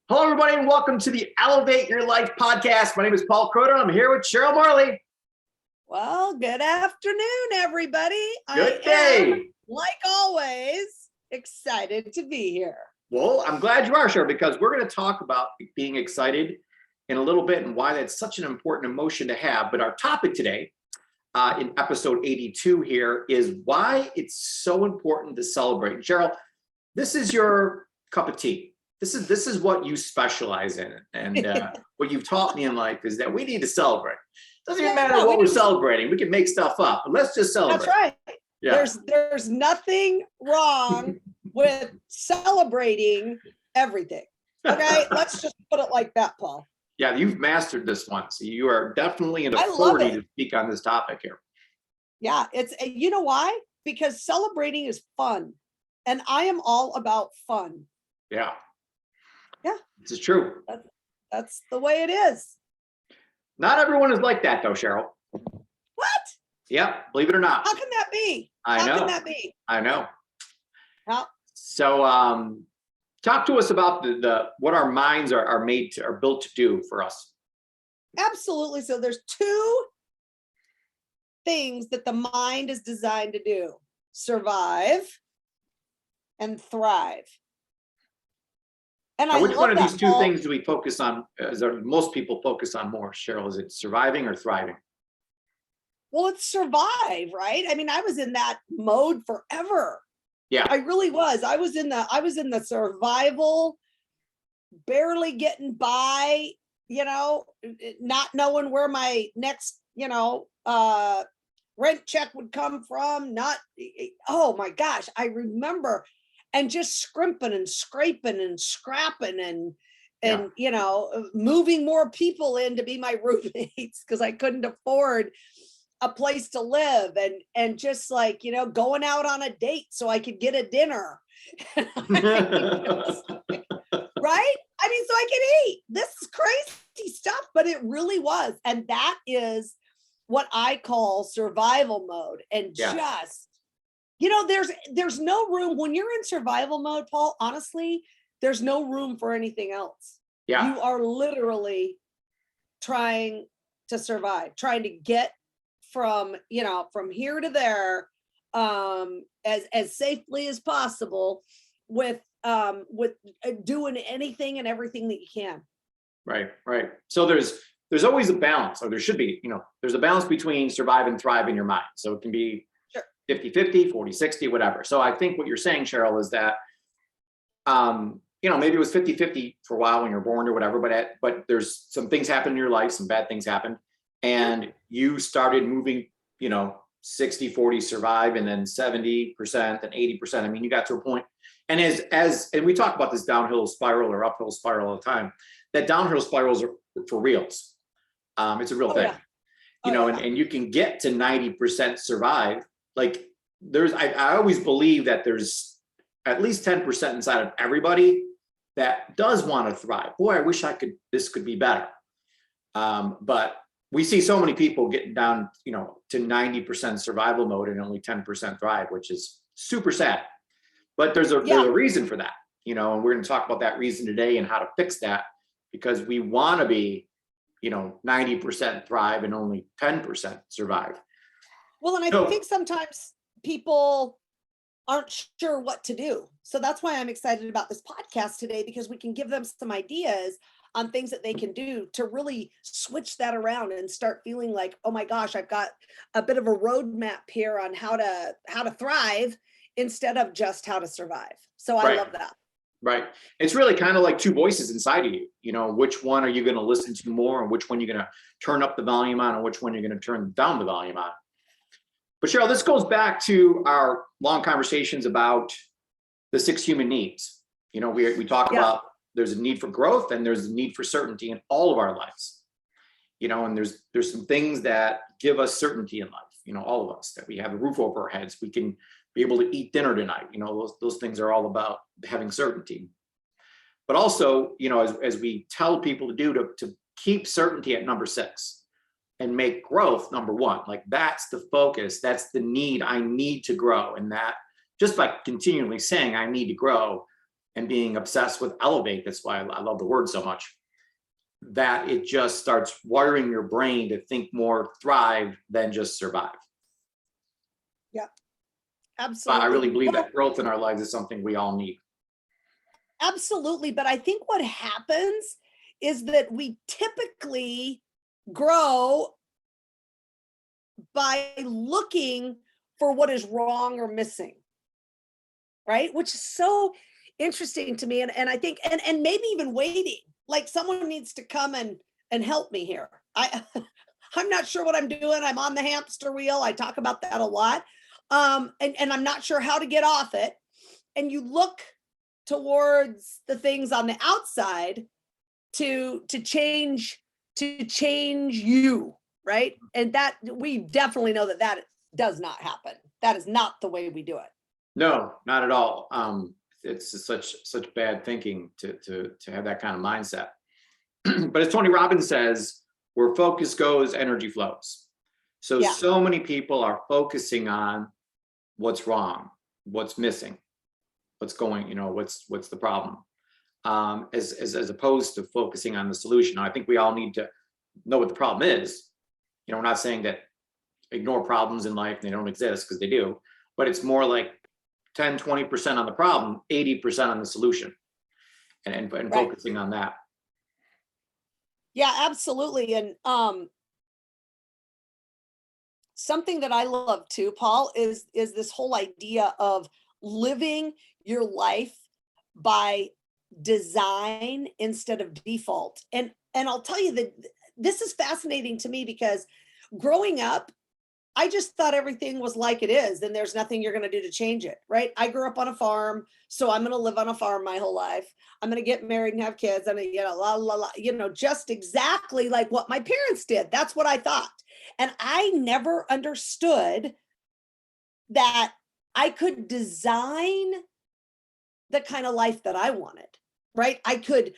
Hello, everybody, and welcome to the Elevate Your Life podcast. My name is Paul Croton. I'm here with Cheryl Morley. Well, good afternoon, everybody. Good day. I am, like always, excited to be here. Well, I'm glad you are, Cheryl, because we're going to talk about being excited in a little bit and why that's such an important emotion to have. But our topic today, in episode 82 here, is why it's so important to celebrate. Cheryl, this is your cup of tea. This is what you specialize in, and what you've taught me in life is that we need to celebrate. Doesn't even matter what we're celebrating. We can make stuff up, but let's just celebrate. That's right. Yeah. There's nothing wrong with celebrating everything. Okay, let's just put it like that, Paul. Yeah, you've mastered this one, so you are definitely an authority to speak on this topic here. Yeah, it's you know why? Because celebrating is fun, and I am all about fun. Yeah. Yeah, this is true. That's the way it is. Not everyone is like that, though, Cheryl. What? Yep, believe it or not. How can that be? How can that be? I know. How? So, talk to us about the what our minds are built to do for us. Absolutely. So there's two things that the mind is designed to do: survive and thrive. And which one of these two things do we focus on? Most people focus on more, Cheryl. Is it surviving or thriving? Well, it's survive, right? I mean, I was in that mode forever. Yeah, I really was. I was in the survival, barely getting by, not knowing where my next, rent check would come from. Oh my gosh, I remember. And just scrimping and scraping and scrapping and moving more people in to be my roommates because I couldn't afford a place to live, and just like, going out on a date so I could get a dinner. Right? I mean, so I could eat. This is crazy stuff, but it really was. And that is what I call survival mode. And just there's no room when you're in survival mode, Paul. Honestly, there's no room for anything else. Yeah. You are literally trying to survive, trying to get from here to there, as safely as possible with doing anything and everything that you can. Right. So there's always a balance, or there should be, there's a balance between survive and thrive in your mind. So it can be 50-50, 40-60, whatever. So I think what you're saying, Cheryl, is that, maybe it was 50-50 for a while when you're born or whatever, but there's some things happen in your life, some bad things happened, and you started moving, 60-40 survive, and then 70% and 80%. I mean, you got to a point, and and we talk about this downhill spiral or uphill spiral all the time, that downhill spirals are for reals. It's a real thing, and you can get to 90% survive. Like I always believe that there's at least 10% inside of everybody that does want to thrive. Boy, I wish this could be better. But we see so many people getting down, to 90% survival mode and only 10% thrive, which is super sad. But there's a reason for that, and we're going to talk about that reason today and how to fix that, because we want to be, 90% thrive and only 10% survive. Well, and I think sometimes people aren't sure what to do. So that's why I'm excited about this podcast today, because we can give them some ideas on things that they can do to really switch that around and start feeling like, oh my gosh, I've got a bit of a roadmap here on how to thrive instead of just how to survive. So I love that. Right. It's really kind of like two voices inside of you. Which one are you going to listen to more, and which one you're going to turn up the volume on, and which one you're going to turn down the volume on. But Cheryl, this goes back to our long conversations about the 6 human needs. We talk about there's a need for growth and there's a need for certainty in all of our lives. And there's some things that give us certainty in life. All of us, that we have a roof over our heads, we can be able to eat dinner tonight. Those things are all about having certainty. But also, as we tell people to do, to keep certainty at number 6. And make growth number 1. Like, that's the focus. That's the need. I need to grow. And that, just by continually saying I need to grow, and being obsessed with elevate, that's why I love the word so much, that it just starts wiring your brain to think more thrive than just survive. Yeah, But absolutely. I really believe Well, that growth in our lives is something we all need. absolutely. But I think what happens is that we typically grow by looking for what is wrong or missing, right? Which is so interesting to me. And I think, and maybe even waiting, like someone needs to come and help me here. I'm not sure what I'm doing. I'm on the hamster wheel. I talk about that a lot. And I'm not sure how to get off it. And you look towards the things on the outside to change you, right? And that we definitely know that that does not happen. That is not the way we do it. No, not at all. It's such bad thinking to have that kind of mindset. But as Tony Robbins says, where focus goes, energy flows. So Yeah. so many people are focusing on what's wrong, what's missing, what's going, what's the problem, as opposed to focusing on the solution. Now, I think we all need to know what the problem is. We're not saying that ignore problems in life, they don't exist, because they do, but it's more like 10-20% on the problem, 80% on the solution, and Right. focusing on that. Yeah, absolutely. And something that I love too, Paul, is this whole idea of living your life by design instead of default. And I'll tell you that this is fascinating to me because growing up, I just thought everything was like it is, and there's nothing you're going to do to change it, right? I grew up on a farm, so I'm going to live on a farm my whole life. I'm going to get married and have kids, and la la la, just exactly like what my parents did. That's what I thought, and I never understood that I could design the kind of life that I wanted, right? I could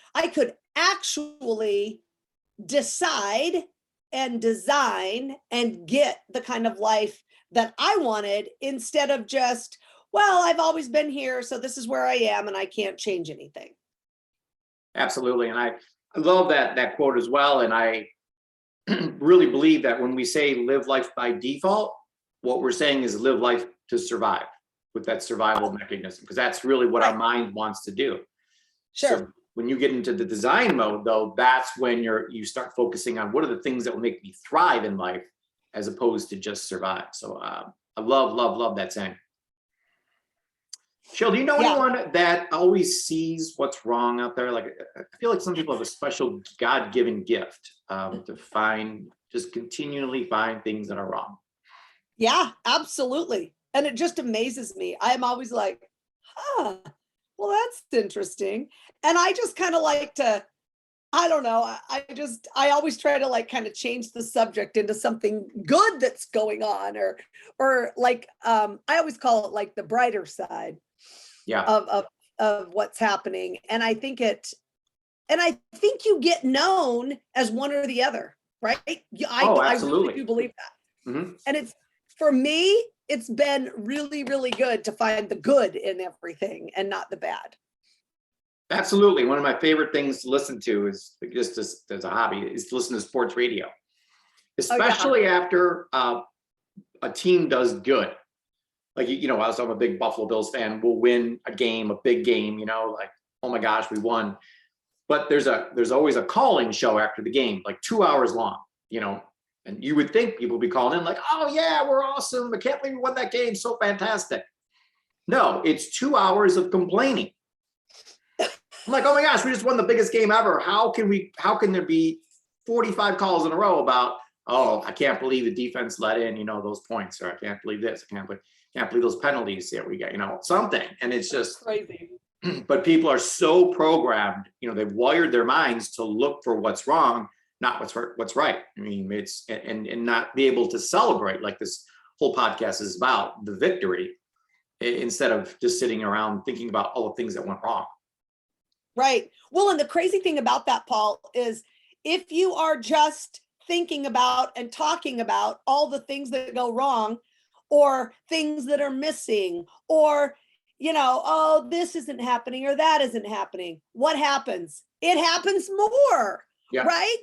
actually decide and design and get the kind of life that I wanted instead of just, well, I've always been here, so this is where I am and I can't change anything. Absolutely. And I love that quote as well. And I really believe that when we say live life by default, what we're saying is live life to survive, with that survival mechanism, because that's really what our mind wants to do. Sure. So when you get into the design mode, though, that's when you start focusing on what are the things that will make me thrive in life, as opposed to just survive. So I love that saying. Shell, do you know anyone that always sees what's wrong out there? Like, I feel like some people have a special God-given gift to just continually find things that are wrong. Yeah, absolutely. And it just amazes me. I am always like, well, that's interesting. And I just kind of like to, I don't know. I always try to like kind of change the subject into something good that's going on, or like, I always call it like the brighter side of what's happening. And I think you get known as one or the other, right? I really do believe that. Mm-hmm. And for me, it's been really, really good to find the good in everything and not the bad. Absolutely. One of my favorite things to listen to is just as a hobby is to listen to sports radio, especially after a team does good. Like, I'm a big Buffalo Bills fan. We'll win a big game, like, oh my gosh, we won. But there's always a call-in show after the game, like 2 hours long, and you would think people would be calling in like, oh yeah, we're awesome. I can't believe we won that game. So fantastic. No, it's 2 hours of complaining. I'm like, oh my gosh, we just won the biggest game ever. How can there be 45 calls in a row about, oh, I can't believe the defense let in, those points, or I can't believe this. I can't believe those penalties that we got, something. And it's just crazy. But people are so programmed, they've wired their minds to look for what's wrong, not what's right. I mean, it's and not be able to celebrate, like this whole podcast is about, the victory, instead of just sitting around thinking about all the things that went wrong. Right. Well, and the crazy thing about that, Paul, is if you are just thinking about and talking about all the things that go wrong, or things that are missing, or oh, this isn't happening or that isn't happening. What happens? It happens more, Yeah. right?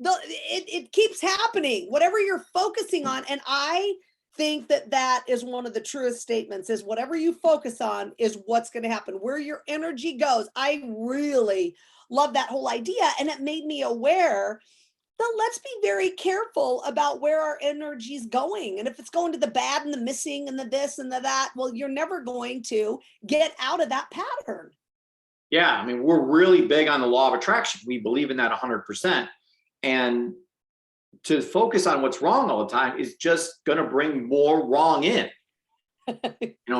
It keeps happening, whatever you're focusing on. And I think that is one of the truest statements, is whatever you focus on is what's going to happen, where your energy goes. I really love that whole idea. And it made me aware that let's be very careful about where our energy is going. And if it's going to the bad and the missing and the this and the that, well, you're never going to get out of that pattern. Yeah. I mean, we're really big on the law of attraction. We believe in that 100%. And to focus on what's wrong all the time is just going to bring more wrong in.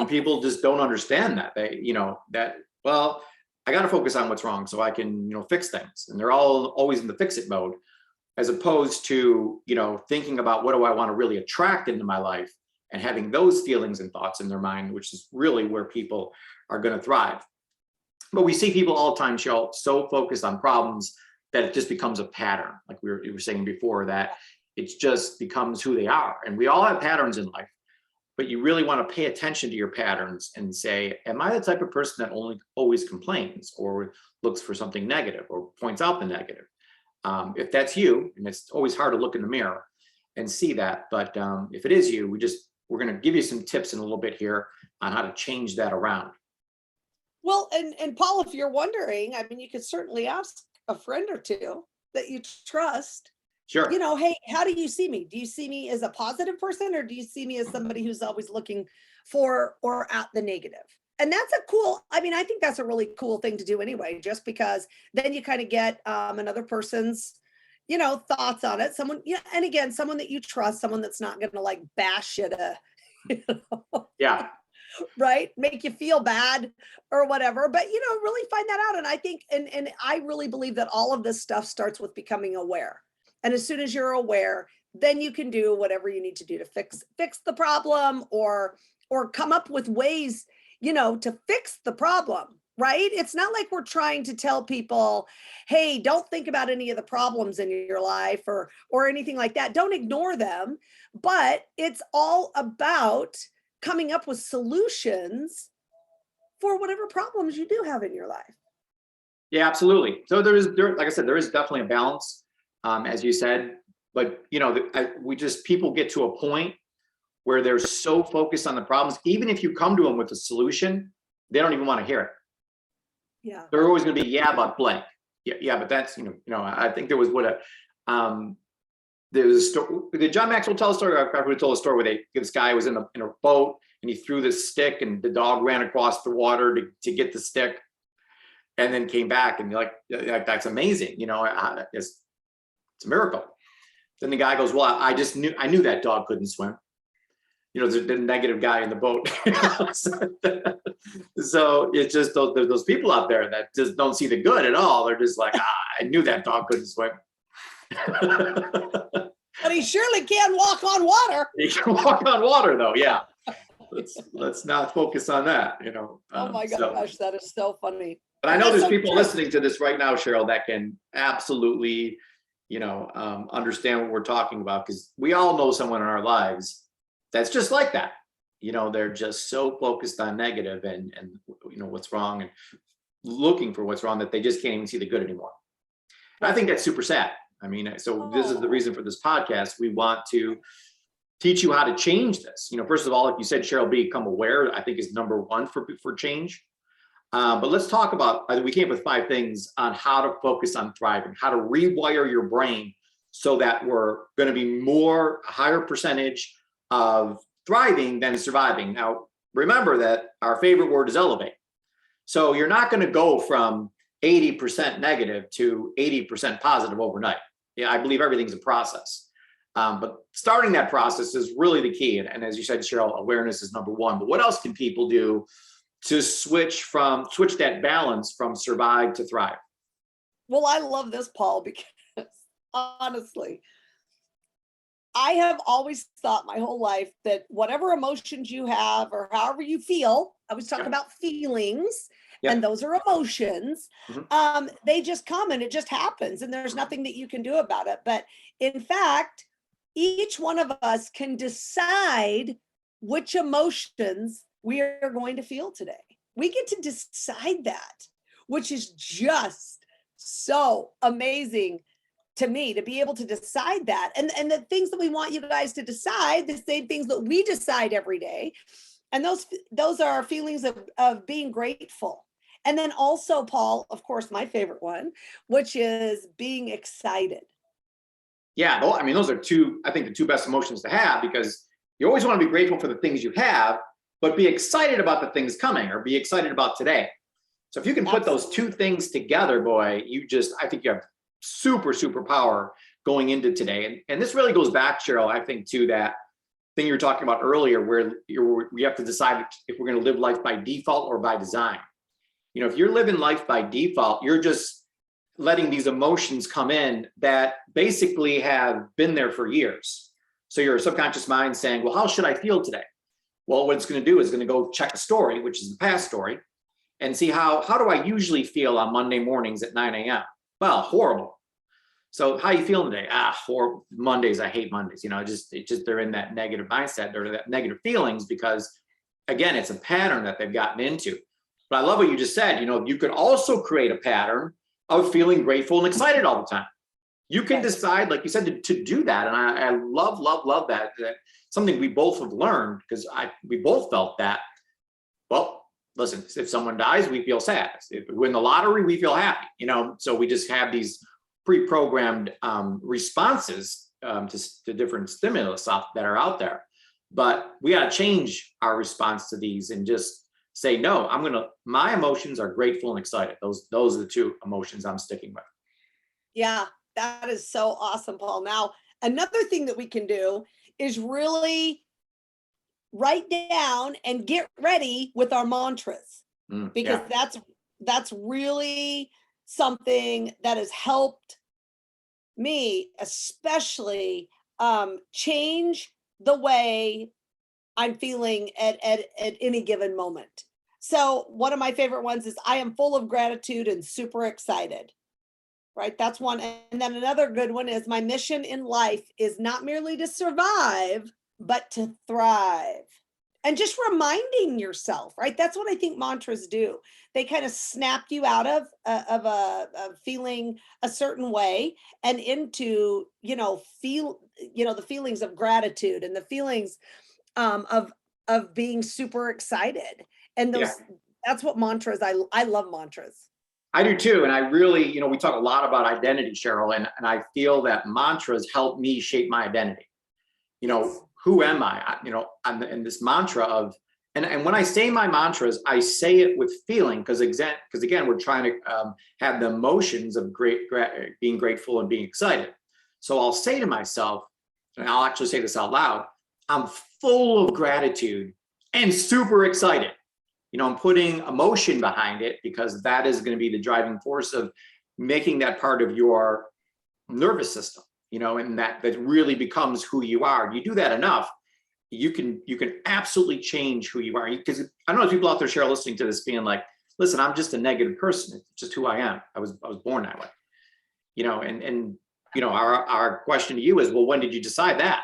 People just don't understand that. Well, I got to focus on what's wrong so I can, fix things. And they're always in the fix it mode, as opposed to, thinking about what do I want to really attract into my life and having those feelings and thoughts in their mind, which is really where people are going to thrive. But we see people all the time, Cheryl, so focused on problems that it just becomes a pattern. Like you were saying before, that it just becomes who they are. And we all have patterns in life, but you really want to pay attention to your patterns and say, am I the type of person that only always complains or looks for something negative or points out the negative? If that's you, and it's always hard to look in the mirror and see that, but if it is you, we're going to give you some tips in a little bit here on how to change that around. Well, and Paul, if you're wondering, I mean, you could certainly ask a friend or two that you trust. Sure. Hey, how do you see me? Do you see me as a positive person, or do you see me as somebody who's always looking for or at the negative? And that's I think that's a really cool thing to do anyway, just because then you kind of get another person's, thoughts on it. Someone, and again, someone that you trust, someone that's not going to like bash you to, Yeah. right, make you feel bad or whatever. But really find that out. And I think, and I really believe that all of this stuff starts with becoming aware. And as soon as you're aware, then you can do whatever you need to do to fix the problem, or come up with ways, to fix the problem, right? It's not like we're trying to tell people, hey, don't think about any of the problems in your life or anything like that. Don't ignore them. But it's all about coming up with solutions for whatever problems you do have in your life. Yeah, absolutely. So like I said, there is definitely a balance, as you said, but people get to a point where they're so focused on the problems. Even if you come to them with a solution, they don't even want to hear it. Yeah. They're always going to be, yeah, but blank. Yeah, but that's, I think there was there was a story. Did John Maxwell tell a story? I forgot who told a story where this guy was in a boat and he threw this stick and the dog ran across the water to get the stick and then came back, and you're like, that's amazing. It's a miracle. Then the guy goes, well, I knew that dog couldn't swim. The negative guy in the boat. So it's just there's those people out there that just don't see the good at all. They're just like, I knew that dog couldn't swim. But he surely can walk on water. He can walk on water, though. Yeah. Let's not focus on that. Oh my gosh, that is so funny. But I know there's people listening to this right now, Cheryl, that can absolutely, understand what we're talking about, because we all know someone in our lives that's just like that. They're just so focused on negative and what's wrong and looking for what's wrong that they just can't even see the good anymore. And I think that's super sad. I mean, so this is the reason for this podcast. We want to teach you how to change this. First of all, like you said, Cheryl, become aware, I think, is number one for change. But let's talk about, we came up with 5 things on how to focus on thriving, how to rewire your brain so that we're going to be higher percentage of thriving than surviving. Now, remember that our favorite word is elevate. So you're not going to go from 80% negative to 80% positive overnight. Yeah, I believe everything's a process. But starting that process is really the key. And as you said, Cheryl, awareness is number one. But what else can people do to switch that balance from survive to thrive? Well, I love this, Paul, because honestly, I have always thought my whole life that whatever emotions you have or however you feel, I was talking about feelings, and those are emotions. They just come and it just happens, and there's nothing that you can do about it. But in fact, each one of us can decide which emotions we are going to feel today. We get to decide that, which is just so amazing to me, to be able to decide that. And the things that we want you guys to decide, the same things that we decide every day. And those are feelings of being grateful. And then also, Paul, of course, my favorite one, which is being excited. Yeah, I mean, those are I think the two best emotions to have, because you always want to be grateful for the things you have, but be excited about the things coming, or be excited about today. So if you can put those two things together, boy, I think you have super power going into today. And this really goes back, Cheryl, I think, to that thing you were talking about earlier, where we have to decide if we're going to live life by default or by design. If you're living life by default, you're just letting these emotions come in that basically have been there for years. So your subconscious mind saying, well, how should I feel today? Well, what it's going to do is going to go check a story, which is the past story, and see how do I usually feel on Monday mornings at 9 a.m. Well, horrible. So how you feeling today? Horrible. Mondays, I hate Mondays. They're in that negative mindset, they're that negative feelings, because again, it's a pattern that they've gotten into. But I love what you just said. You could also create a pattern of feeling grateful and excited all the time. You can decide, like you said, to do that. And I love that. That's something we both have learned, because we both felt that. Well, listen, if someone dies, we feel sad. If we win the lottery, we feel happy. So we just have these pre-programmed responses to different stimulus that are out there. But we got to change our response to these and just say, no, my emotions are grateful and excited. Those are the two emotions I'm sticking with. Yeah, that is so awesome, Paul. Now, another thing that we can do is really write down and get ready with our mantras, because that's really something that has helped me, especially change the way I'm feeling at any given moment. So one of my favorite ones is, I am full of gratitude and super excited. Right? That's one. And then another good one is, my mission in life is not merely to survive, but to thrive. And just reminding yourself, right? That's what I think mantras do. They kind of snap you out of feeling a certain way and into, the feelings of gratitude and the feelings of being super excited. And that's what mantras, I love mantras. I do too. And I really, we talk a lot about identity, Cheryl, and I feel that mantras help me shape my identity. Who am I? I'm in this mantra of, and when I say my mantras, I say it with feeling, because again, we're trying to have the emotions of being grateful and being excited. So I'll say to myself, and I'll actually say this out loud, I'm full of gratitude and super excited. I'm putting emotion behind it, because that is going to be the driving force of making that part of your nervous system, and that really becomes who you are. You do that enough, you can absolutely change who you are. Because I don't know if people out there, Cheryl, listening to this being like, listen, I'm just a negative person. It's just who I am. I was born that way. Our question to you is, well, when did you decide that?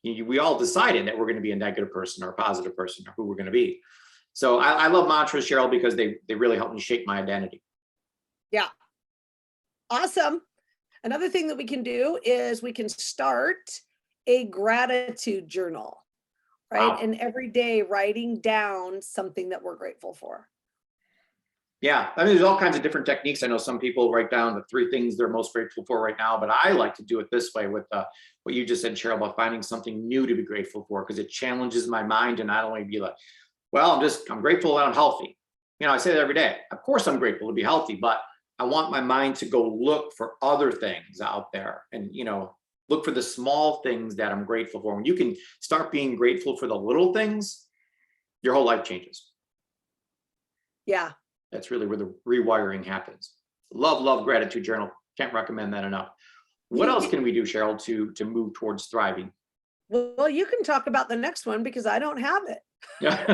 We all decided that we're going to be a negative person or a positive person, or who we're going to be. So I love mantras, Cheryl, because they really help me shape my identity. Yeah. Awesome. Another thing that we can do is we can start a gratitude journal, right? Wow. And every day writing down something that we're grateful for. Yeah, I mean, there's all kinds of different techniques. I know some people write down the 3 things they're most grateful for right now, but I like to do it this way with what you just said, Cheryl, about finding something new to be grateful for, because it challenges my mind to not only be like, well, I'm grateful that I'm healthy. I say that every day. Of course, I'm grateful to be healthy, but I want my mind to go look for other things out there and, look for the small things that I'm grateful for. When you can start being grateful for the little things, your whole life changes. Yeah. That's really where the rewiring happens. Love gratitude journal. Can't recommend that enough. What else can we do, Cheryl, to move towards thriving? Well, you can talk about the next one, because I don't have it. Yeah.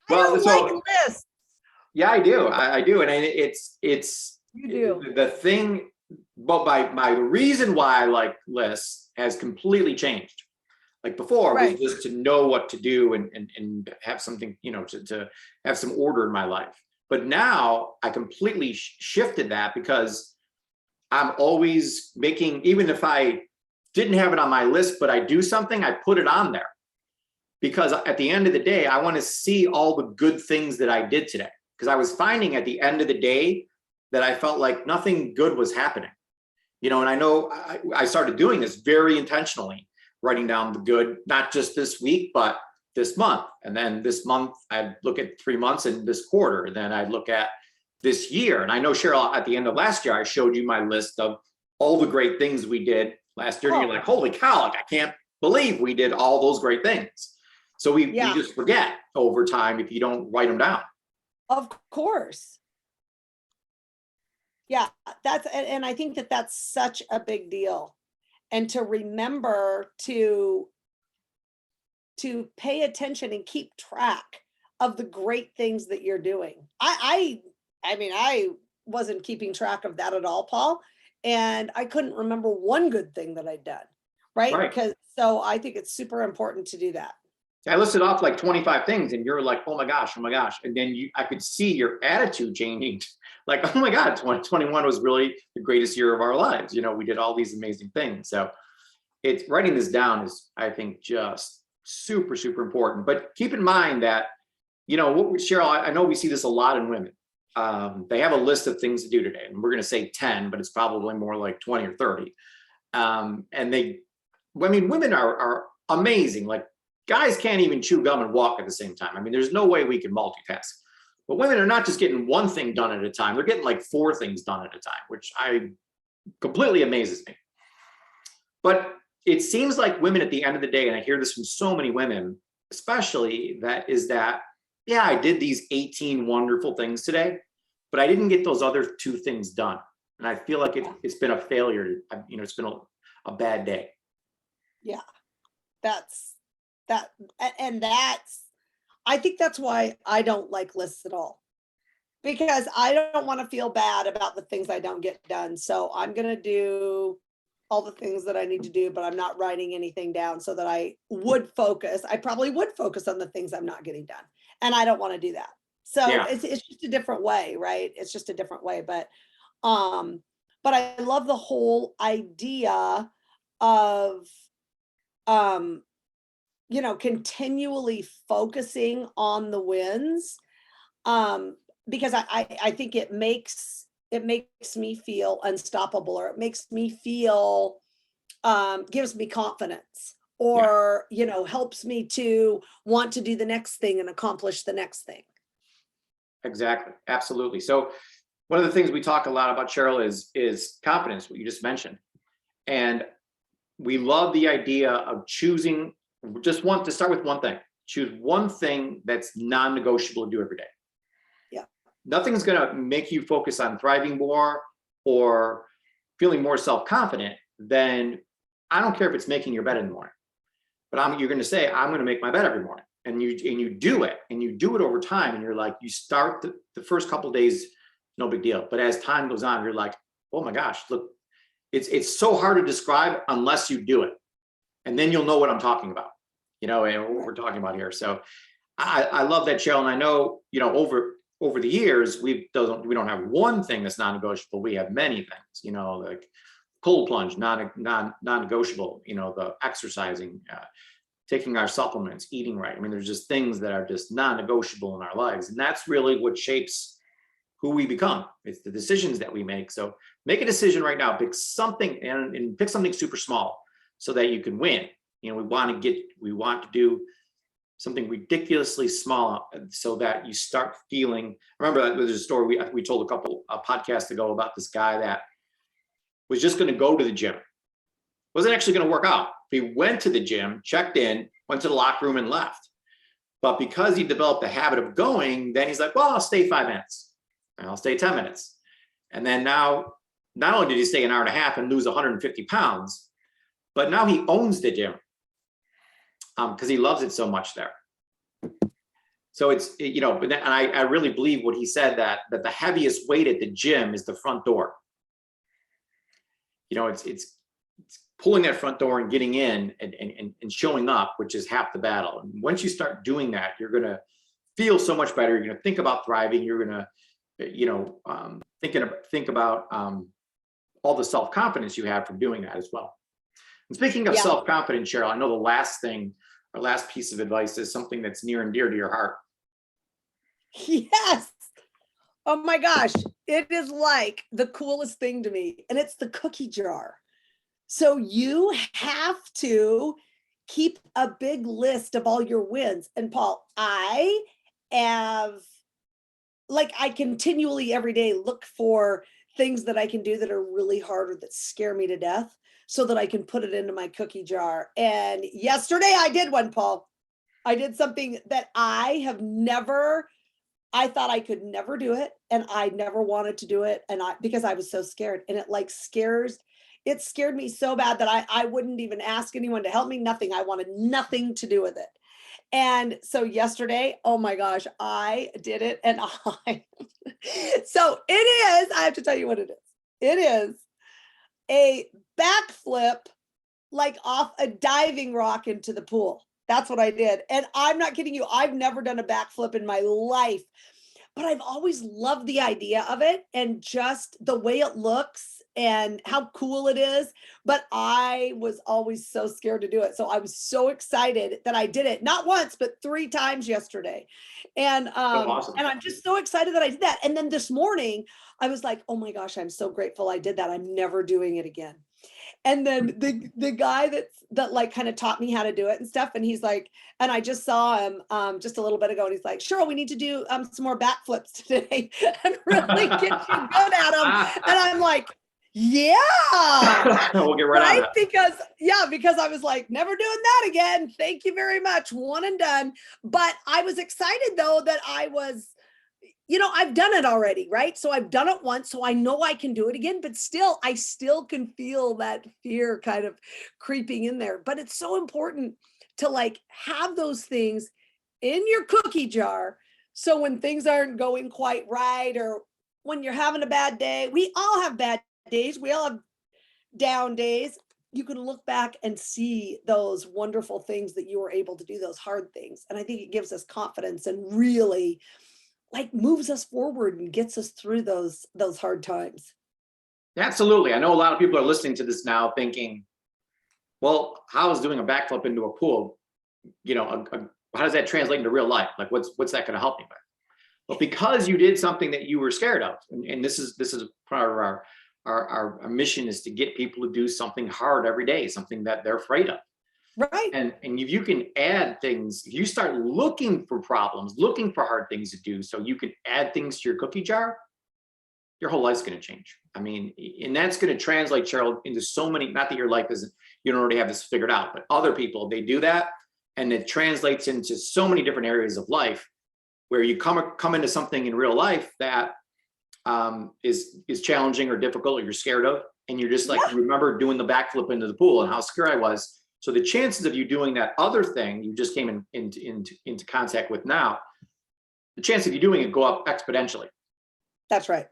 Well, I don't like lists. Yeah, I do. I do. And it's You do. The thing, but the reason why I like lists has completely changed. Like before, it Right. was just to know what to do and have something, to have some order in my life. But now I completely shifted that because I'm always making, even if I didn't have it on my list, but I do something, I put it on there. Because at the end of the day, I want to see all the good things that I did today. Because I was finding at the end of the day that I felt like nothing good was happening. And I know I started doing this very intentionally, writing down the good, not just this week, but this month. And then this month, I'd look at 3 months and this quarter. And then I'd look at this year. And I know, Cheryl, at the end of last year, I showed you my list of all the great things we did last year. And you're like, holy cow, like, I can't believe we did all those great things. So we just forget over time if you don't write them down. Of course. Yeah, and I think that that's such a big deal. And to remember to pay attention and keep track of the great things that you're doing. I mean, I wasn't keeping track of that at all, Paul. And I couldn't remember one good thing that I'd done. Right. Because so I think it's super important to do that. I listed off like 25 things and you're like, oh my gosh. And then I could see your attitude changing. Like, oh my God, 2021 was really the greatest year of our lives. We did all these amazing things. So it's writing this down is, I think, just super, super important. But keep in mind that, Cheryl, I know we see this a lot in women. They have a list of things to do today, and we're going to say 10, but it's probably more like 20 or 30. Women are amazing. Like, guys can't even chew gum and walk at the same time. I mean, there's no way we can multitask. But women are not just getting one thing done at a time. They're getting like 4 things done at a time, which completely amazes me. But it seems like women at the end of the day, and I hear this from so many women, especially, yeah, I did these 18 wonderful things today, but I didn't get those other 2 things done. And I feel like it's been a failure. It's been a bad day. Yeah, I think that's why I don't like lists at all, because I don't want to feel bad about the things I don't get done. So I'm going to do all the things that I need to do, but I'm not writing anything down so that I probably would focus on the things I'm not getting done. And I don't want to do that. So it's just a different way, right? It's just a different way. But I love the whole idea of, continually focusing on the wins, because I think it makes me feel unstoppable, or it makes me feel, gives me confidence, or, helps me to want to do the next thing and accomplish the next thing. Exactly. Absolutely. So one of the things we talk a lot about, Cheryl, is confidence, what you just mentioned. And we love the idea of choosing to start with one thing. Choose one thing that's non-negotiable to do every day. Yeah. Nothing's going to make you focus on thriving more or feeling more self-confident than, I don't care if it's making your bed in the morning, but you're going to say, I'm going to make my bed every morning. And you do it, and you do it over time. And you're like, you start the first couple of days, no big deal. But as time goes on, you're like, oh my gosh, look, it's so hard to describe unless you do it. And then you'll know what I'm talking about, and what we're talking about here. So I love that, Cheryl. And I know, over the years, we don't have one thing that's non-negotiable. We have many things, like cold plunge, non-negotiable, the exercising, taking our supplements, eating right. I mean, there's just things that are just non-negotiable in our lives. And that's really what shapes who we become. It's the decisions that we make. So make a decision right now, pick something and pick something super small so that you can win. We want to do something ridiculously small so that you start feeling. Remember, there's a story we told a couple podcasts ago about this guy that was just going to go to the gym. Wasn't actually going to work out. He went to the gym, checked in, went to the locker room and left. But because he developed the habit of going, then he's like, well, I'll stay 5 minutes. And I'll stay 10 minutes. And then now, not only did he stay an hour and a half and lose 150 pounds, but now he owns the gym because he loves it so much there. So and I really believe what he said, that the heaviest weight at the gym is the front door. It's pulling that front door and getting in and showing up, which is half the battle. And once you start doing that, you're going to feel so much better. You're going to think about thriving. You're going to, think about all the self-confidence you have from doing that as well. And speaking of self-confidence, Cheryl, I know our last piece of advice is something that's near and dear to your heart. Yes. Oh my gosh. It is like the coolest thing to me. And it's the cookie jar. So you have to keep a big list of all your wins. And Paul, I continually every day look for things that I can do that are really hard or that scare me to death so that I can put it into my cookie jar. And yesterday I did one, Paul. I did something that I thought I could never do it. And I never wanted to do it. And because I was so scared, and it scared me so bad that I wouldn't even ask anyone to help me, nothing. I wanted nothing to do with it. And so yesterday, oh my gosh, I did it. And so it is, I have to tell you what it is. It is a backflip, like off a diving rock into the pool. That's what I did. And I'm not kidding you. I've never done a backflip in my life, but I've always loved the idea of it and just the way it looks and how cool it is. But I was always so scared to do it. So I was so excited that I did it, not once, but 3 times yesterday. And, Awesome. and I'm just so excited that I did that. And then this morning I was like, oh my gosh, I'm so grateful I did that. I'm never doing it again. And then the guy that like kind of taught me how to do it and stuff. And he's like, and I just saw him just a little bit ago, and he's like, Cheryl, we need to do some more backflips today and really get you good at them. And I'm like, yeah, we'll get right on that. Because I was like, never doing that again. Thank you very much. One and done. But I was excited though that I've done it already, right? So I've done it once, so I know I can do it again, but still, I still can feel that fear kind of creeping in there. But it's so important to like have those things in your cookie jar. So when things aren't going quite right, or when you're having a bad day, we all have bad days. We all have down days. You can look back and see those wonderful things that you were able to do, those hard things. And I think it gives us confidence and really like moves us forward and gets us through those hard times. Absolutely. I know a lot of people are listening to this now thinking, well, how is doing a backflip into a pool, how does that translate into real life? Like what's that going to help me with? Well, because you did something that you were scared of, and this is part of our mission, is to get people to do something hard every day, something that they're afraid of. Right. And if you can add things, if you start looking for problems, looking for hard things to do, so you can add things to your cookie jar, your whole life's going to change. I mean, and that's going to translate, Cheryl, into so many, not that your life isn't, you don't already have this figured out, but other people, they do that. And it translates into so many different areas of life where you come into something in real life that is challenging or difficult, or you're scared of. And you're just like, remember doing the backflip into the pool and how scared I was. So the chances of you doing that other thing you just came into contact with now, the chance of you doing it go up exponentially. That's right.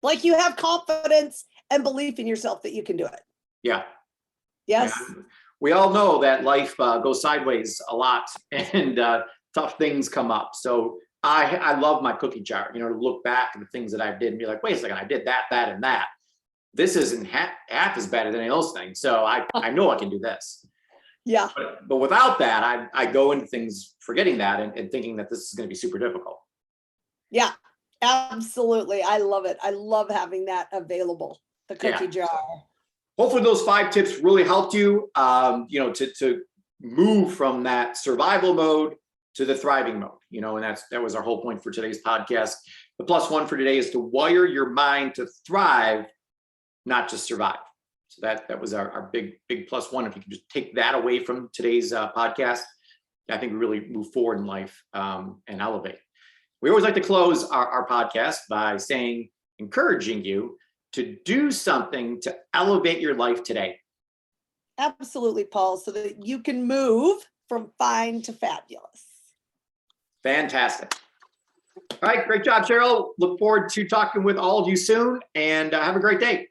Like you have confidence and belief in yourself that you can do it. Yeah. Yes. Yeah. We all know that life goes sideways a lot, and tough things come up. So I love my cookie jar, to look back at the things that I did and be like, wait a second, I did that, and that. This isn't half as bad as any of those things. So I know I can do this. Yeah. But without that, I go into things forgetting that and thinking that this is going to be super difficult. Yeah, absolutely. I love it. I love having that available, the cookie jar. Hopefully those 5 tips really helped you, to move from that survival mode to the thriving mode, and that was our whole point for today's podcast. The +1 for today is to wire your mind to thrive, not just survive. So that was our big +1. If you can just take that away from today's podcast, I think we really move forward in life and elevate. We always like to close our podcast by encouraging you to do something to elevate your life today. Absolutely, Paul, so that you can move from fine to fabulous. Fantastic. All right, great job, Cheryl. Look forward to talking with all of you soon, and have a great day.